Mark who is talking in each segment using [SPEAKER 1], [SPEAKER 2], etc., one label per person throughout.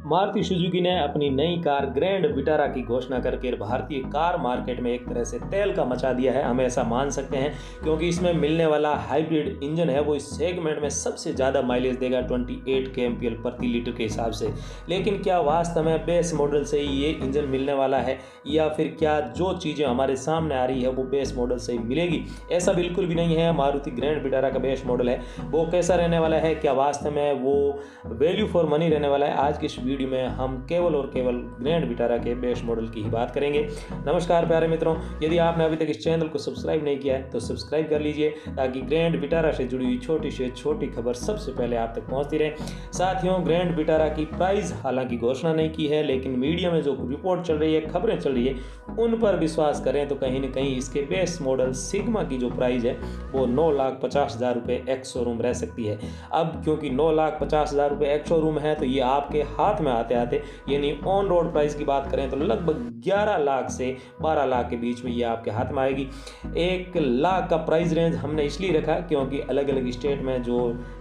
[SPEAKER 1] Maruti Suzuki ने अपनी नई कार ग्रैंड विटारा की घोषणा करके भारतीय कार मार्केट में एक तरह से तहलका मचा दिया है, हम ऐसा मान सकते हैं, क्योंकि इसमें मिलने वाला हाइब्रिड इंजन है वो इस सेगमेंट में सबसे ज़्यादा माइलेज देगा 28 kmpl प्रति लीटर के हिसाब से। लेकिन क्या वास्तव में बेस मॉडल से ही ये इंजन मिलने वाला है, या फिर क्या जो चीज़ें हमारे सामने आ रही है वो बेस मॉडल से ही मिलेगी? ऐसा बिल्कुल भी नहीं है। मारुति ग्रैंड विटारा का बेस मॉडल है वो कैसा रहने वाला है, क्या वास्तव में वो वैल्यू फॉर मनी रहने वाला है, आज की इस वीडियो में हम केवल और केवल ग्रैंड विटारा के बेस मॉडल की ही बात करेंगे। नमस्कार प्यारे मित्रों, यदि आपने अभी तक इस चैनल को सब्सक्राइब नहीं किया है तो सब्सक्राइब कर लीजिए ताकि ग्रैंड विटारा से जुड़ी हुई छोटी से छोटी खबर सबसे पहले आप तक पहुंचती रहे। साथियों, ग्रैंड विटारा की प्राइस हालांकि घोषणा नहीं की है, लेकिन मीडिया में जो रिपोर्ट चल रही है, खबरें चल रही है, उन पर विश्वास करें तो कहीं न कहीं इसके बेस मॉडल सिग्मा की जो प्राइस है वो 9,50,000 रुपये एक्स शोरूम रह सकती है। अब क्योंकि 9,50,000 रुपये एक्स शोरूम है तो ये आपके हाथ में आते आते, यानी ऑन रोड प्राइस की बात करें तो लगभग 11 लाख से 12 लाख के बीच में ये आपके हाथ में आएगी। 1 लाख का प्राइस रेंज हमने इसलिए रखा क्योंकि अलग अलग स्टेट में जो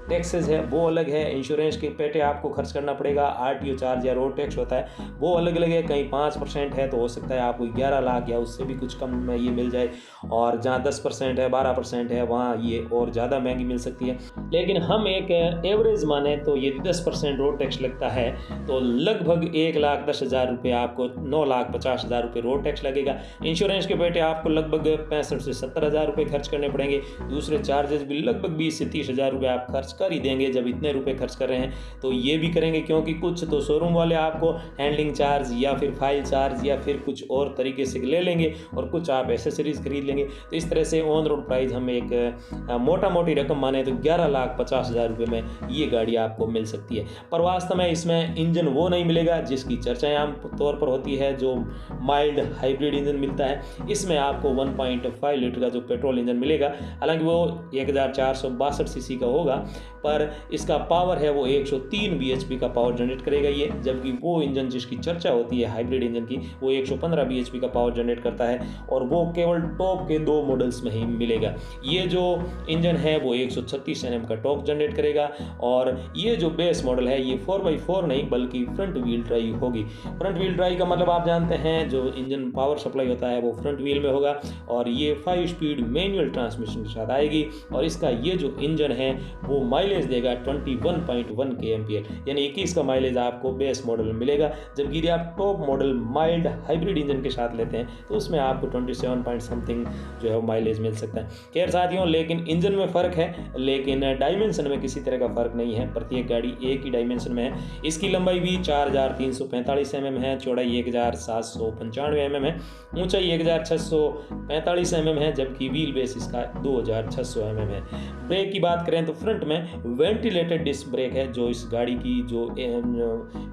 [SPEAKER 1] टैक्सेस है वो अलग है, इंश्योरेंस के पेटे आपको खर्च करना पड़ेगा, आरटीओ चार्ज या रोड टैक्स होता है वो अलग अलग है। कहीं 5% है तो हो सकता है आपको 11 लाख या उससे भी कुछ कम में ये मिल जाए, और जहाँ 10% है 12% है वहाँ ये और ज़्यादा महंगी मिल सकती है। लेकिन हम एक एवरेज माने तो ये 10% रोड टैक्स लगता है तो लगभग 1,10,000 रुपये आपको 9,50,000 रुपये रोड टैक्स लगेगा। इंश्योरेंस के पेटे आपको लगभग 65 से 70,000 रुपये खर्च करने पड़ेंगे। दूसरे चार्जेस भी लगभग 20 से 30,000 रुपये आप खर्च कर ही देंगे। जब इतने रुपए खर्च कर रहे हैं तो ये भी करेंगे, क्योंकि कुछ तो शोरूम वाले आपको हैंडलिंग चार्ज या फिर फाइल चार्ज या फिर कुछ और तरीके से ले लेंगे और कुछ आप एसेसरीज खरीद लेंगे। तो इस तरह से ऑन रोड प्राइस हम एक मोटा मोटी रकम माने तो 11,50,000 रुपये में ये गाड़ी आपको मिल सकती है। पर वास्तव में इसमें इंजन वो नहीं मिलेगा जिसकी चर्चाएं आम तौर पर होती है, जो माइल्ड हाइब्रिड इंजन मिलता है। इसमें आपको 1.5 लीटर का जो पेट्रोल इंजन मिलेगा, हालांकि वो 1462 सीसी का होगा, पर इसका पावर है वो 103 bhp का पावर जनरेट करेगा ये, जबकि वो इंजन जिसकी चर्चा होती है हाइब्रिड इंजन की वो 115 bhp का पावर जनरेट करता है, और वो केवल टॉप के 2 मॉडल्स में ही मिलेगा। ये जो इंजन है वो 136 Nm का टॉर्क जनरेट करेगा, और ये जो बेस मॉडल है ये 4x4 नहीं बल्कि फ्रंट व्हील ड्राइव होगी। फ्रंट व्हील ड्राइव का मतलब आप जानते हैं, जो इंजन पावर सप्लाई होता है वो फ्रंट व्हील में होगा, और ये 5 स्पीड मैनुअल ट्रांसमिशन के साथ आएगी, और इसका ये जो इंजन है वो माइलेज देगा 21.1 kmpl, यानी 21 का माइलेज आपको बेस मॉडल में मिलेगा। जबकि यदि आप top model mild hybrid engine के साथ लेते हैं तो उसमें आपको 27 पॉइंट समथिंग जो है माइलेज मिल सकता है। खैर साथियों, लेकिन इंजन में फ़र्क है, लेकिन डायमेंशन में किसी तरह का फ़र्क नहीं है। प्रत्येक गाड़ी एक ही डायमेंशन में है। इसकी लंबाई भी 4,345 mm है, चौड़ाई 1,795 mm है, ऊंचाई 1,645 mm है, जबकि व्हील बेस इसका 2,600 mm है। ब्रेक की बात करें तो फ्रंट में वेंटिलेटेड डिस्क ब्रेक है, जो इस गाड़ी की जो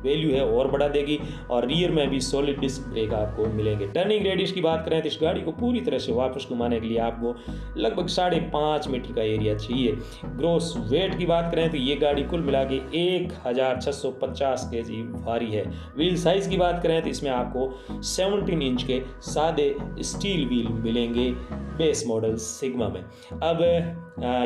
[SPEAKER 1] वैल्यू है और बढ़ा देगी, और रियर में भी सॉलिड डिस्क ब्रेक आपको मिलेंगे। टर्निंग रेडियस की बात करें तो इस गाड़ी को पूरी तरह से वापस घुमाने के लिए आपको लगभग 5.5 मीटर का एरिया चाहिए। ग्रॉस वेट की बात करें तो ये गाड़ी कुल मिला के 1,650 kg भारी है। व्हील साइज की बात करें तो इसमें आपको 17 इंच के सादे स्टील व्हील मिलेंगे बेस मॉडल सिग्मा में। अब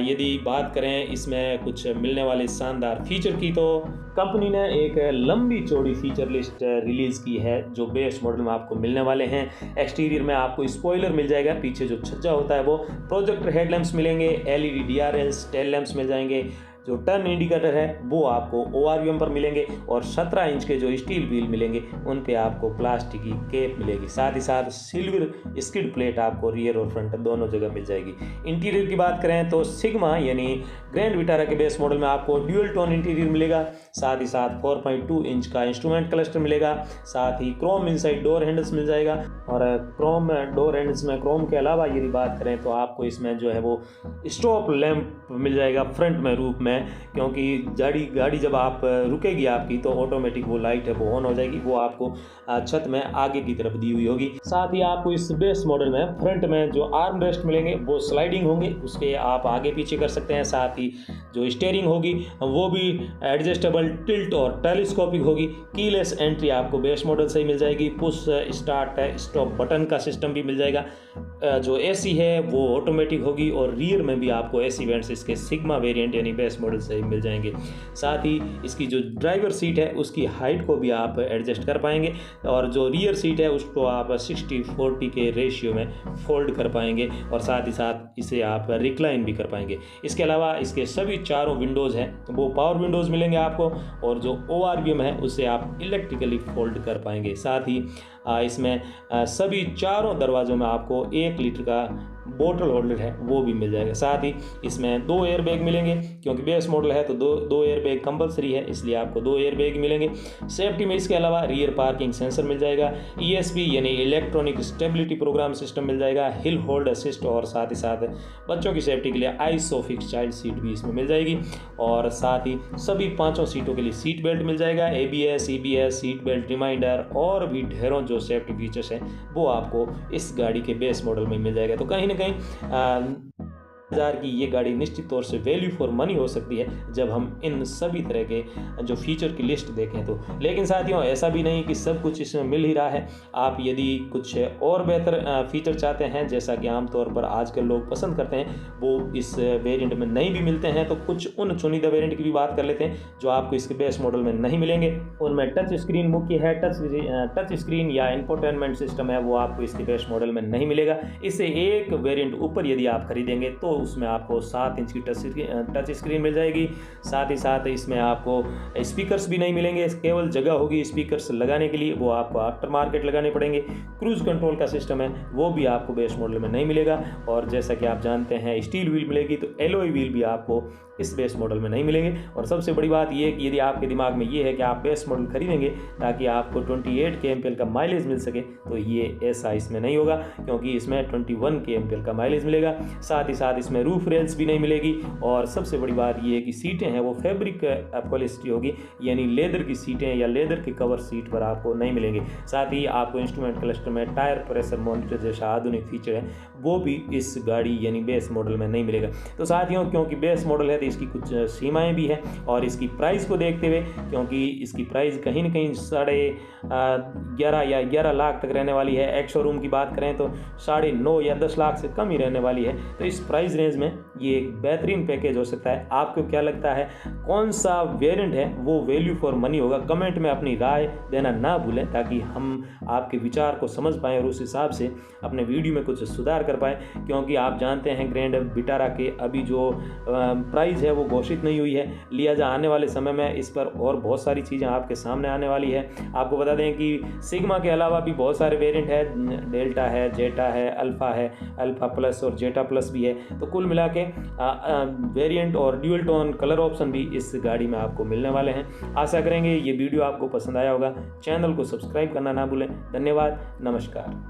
[SPEAKER 1] यदि बात करें इसमें कुछ मिलने वाले शानदार फीचर की, तो कंपनी ने एक लंबी चौड़ी फीचर लिस्ट रिलीज़ की है जो बेस मॉडल में आपको मिलने वाले हैं। एक्सटीरियर में आपको स्पॉइलर मिल जाएगा, पीछे जो छज्जा होता है वो, प्रोजेक्टर हेडलैम्प्स मिलेंगे, LED DRLs टेल लैम्प्स मिल जाएंगे, जो टर्न इंडिकेटर है वो आपको ORVM पर मिलेंगे, और 17 इंच के जो स्टील व्हील मिलेंगे उन पे आपको प्लास्टिक की कैप मिलेगी। साथ ही साथ सिल्वर स्किड प्लेट आपको रियर और फ्रंट दोनों जगह मिल जाएगी। इंटीरियर की बात करें तो सिग्मा यानी ग्रैंड विटारा के बेस मॉडल में आपको ड्यूअल टोन इंटीरियर मिलेगा, साथ ही साथ 4.2 इंच का इंस्ट्रूमेंट क्लस्टर मिलेगा, साथ ही क्रोम इनसाइड डोर हैंडल्स मिल जाएगा, और क्रोम डोर हैंडल्स में क्रोम के अलावा यदि बात करें तो आपको इसमें जो है वो स्टॉप लैंप मिल जाएगा फ्रंट में रूप में, क्योंकि गाड़ी जब आप रुकेगी आपकी तो ऑटोमेटिक वो लाइट है वो ऑन हो जाएगी, वो आपको छत में आगे की तरफ दी हुई होगी। साथ ही आपको इस बेस मॉडल में फ्रंट में जो आर्म रेस्ट मिलेंगे वो स्लाइडिंग होंगे, उसके आप आगे पीछे कर सकते हैं। साथ ही जो स्टीयरिंग होगी वो भी एडजस्टेबल टिल्ट और टेलीस्कोपिक होगी। कीलेस एंट्री आपको बेस मॉडल से ही मिल जाएगी। पुश स्टार्ट स्टॉप बटन का सिस्टम भी मिल जाएगा। जो AC है वो ऑटोमेटिक होगी, और रियर में भी आपको AC वेंट्स इसके सिग्मा वेरिएंट यानी बेस मॉडल से ही मिल जाएंगे। साथ ही इसकी जो ड्राइवर सीट है उसकी हाइट को भी आप एडजस्ट कर पाएंगे और जो रियर सीट है उसको आप 60-40 के रेशियो में फोल्ड कर पाएंगे और साथ ही साथ इसे आप रिक्लाइन भी कर पाएंगे। इसके अलावा इसके सभी चारों विंडोज़ हैं वो पावर विंडोज़ मिलेंगे आपको और जो ORVM है उसे आप इलेक्ट्रिकली फोल्ड कर पाएंगे। साथ ही इसमें सभी चारों दरवाज़ों में आपको 1 लीटर का बोतल होल्डर है वो भी मिल जाएगा। साथ ही इसमें 2 एयर बैग मिलेंगे क्योंकि बेस मॉडल है तो दो एयर बैग कंपलसरी है, इसलिए आपको 2 एयर बैग मिलेंगे। सेफ्टी में इसके अलावा रियर पार्किंग सेंसर मिल जाएगा, ESP यानी इलेक्ट्रॉनिक स्टेबिलिटी प्रोग्राम सिस्टम मिल जाएगा, हिल होल्ड असिस्ट और साथ ही साथ बच्चों की सेफ्टी के लिए आइसोफिक्स चाइल्ड सीट भी इसमें मिल जाएगी और साथ ही सभी 5 सीटों के लिए सीट बेल्ट मिल जाएगा, ABS, EBS, seat belt reminder और भी ढेरों जो सेफ्टी फीचर्स हैं वो आपको इस गाड़ी के बेस मॉडल में मिल जाएगा। तो कहीं ना कहीं 1000 की ये गाड़ी निश्चित तौर से वैल्यू फॉर मनी हो सकती है जब हम इन सभी तरह के जो फीचर की लिस्ट देखें तो। लेकिन साथियों ऐसा भी नहीं कि सब कुछ इसमें मिल ही रहा है। आप यदि कुछ और बेहतर फीचर चाहते हैं जैसा कि आमतौर पर आजकल लोग पसंद करते हैं वो इस वेरिएंट में नहीं भी मिलते हैं, तो कुछ उन चुनिंदा वेरिएंट की भी बात कर लेते हैं जो आपको इसके बेस मॉडल में नहीं मिलेंगे। उनमें टच स्क्रीन मुख्य है, टच स्क्रीन या इंफोटेनमेंट सिस्टम है वो आपको इसके बेस मॉडल में नहीं मिलेगा। इससे एक वेरिएंट ऊपर यदि आप खरीदेंगे तो उसमें आपको 7 इंच की टच स्क्रीन मिल जाएगी। साथ ही साथ इसमें आपको स्पीकर्स भी नहीं मिलेंगे, केवल जगह होगी स्पीकर्स लगाने के लिए, वो आपको आफ्टर मार्केट लगाने पड़ेंगे। क्रूज कंट्रोल का सिस्टम है वो भी आपको बेस मॉडल में नहीं मिलेगा और जैसा कि आप जानते हैं स्टील व्हील मिलेगी, तो एलॉय व्हील भी आपको इस बेस मॉडल में नहीं मिलेंगे। और सबसे बड़ी बात यह है कि यदि आपके दिमाग में ये है कि आप बेस मॉडल खरीदेंगे ताकि आपको 28 kmpl का माइलेज मिल सके, तो ये ऐसा इसमें नहीं होगा क्योंकि इसमें 21 kmpl का माइलेज मिलेगा। साथ ही साथ इसमें रूफ रेल्स भी नहीं मिलेगी और सबसे बड़ी बात यह है कि सीटें हैं वो फैब्रिक अपॉलिस्टी होगी, यानी लेदर की सीटें या लेदर के कवर सीट पर आपको नहीं मिलेंगे। साथ ही आपको इंस्ट्रूमेंट क्लस्टर में टायर प्रेशर मॉनिटर जैसा आधुनिक फीचर है वो भी इस गाड़ी यानी बेस मॉडल में नहीं मिलेगा। तो साथियों क्योंकि बेस मॉडल है तो इसकी कुछ सीमाएं भी हैं और इसकी प्राइस को देखते हुए, क्योंकि इसकी प्राइस कहीं ना कहीं 11.5 या 11 लाख तक रहने वाली है, एक्स शोरूम की बात करें तो 9.5 या 10 लाख से कम ही रहने वाली है। तो इस प्राइस रेंज में ये एक बेहतरीन पैकेज हो सकता है। आपको क्या लगता है कौन सा वेरिएंट है वो वैल्यू फॉर मनी होगा? कमेंट में अपनी राय देना ना भूलें ताकि हम आपके विचार को समझ पाएँ और उस हिसाब से अपने वीडियो में कुछ सुधार कर पाएँ, क्योंकि आप जानते हैं ग्रैंड विटारा के अभी जो प्राइस है वो घोषित नहीं हुई है, लिहाजा आने वाले समय में इस पर और बहुत सारी चीज़ें आपके सामने आने वाली है। आपको बता दें कि सिग्मा के अलावा भी बहुत सारे वेरिएंट है, डेल्टा है, जेटा है, अल्फा प्लस और जेटा प्लस भी है। तो कुल मिला के वेरिएंट और ड्यूल टोन कलर ऑप्शन भी इस गाड़ी में आपको मिलने वाले हैं। आशा करेंगे ये वीडियो आपको पसंद आया होगा। चैनल को सब्सक्राइब करना ना भूलें। धन्यवाद, नमस्कार।